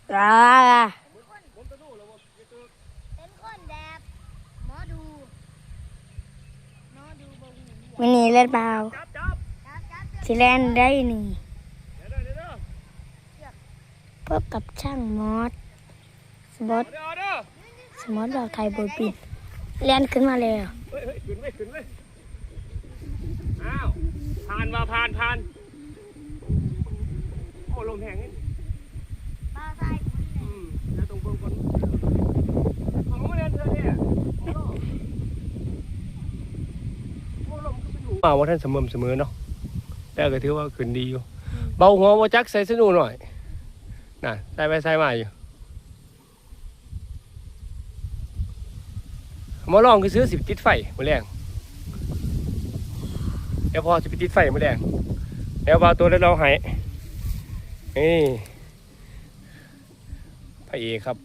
เป็นคนแบบหมอดูมินี่เล่นเปล่าสิแลนได้นี่พบกับช่างมอสสมอสดอกไทยบยปิดแลนขึ้นมาแล้วขึ้นไว้อ้าวผ่านโอ้ลมแห้งนี่ปลาใส่แล้วตรงเบื้องบนของโรงเรียนเธอเนี่ยมาว่าท่านเสมอเนาะแต่ก็ถือว่าขึ้นดีอยู่เบาหัวว่าจักใส่สนุหน่อยน่ะใส่ไปใส่มาอยู่มาลองคือซื้อ10ติดไฟมาแรงเดี๋ยวพอจะไปติดไฟมาแรงเดี๋ยวเอาตัวแล้วเราหายนี่พระเอกครับ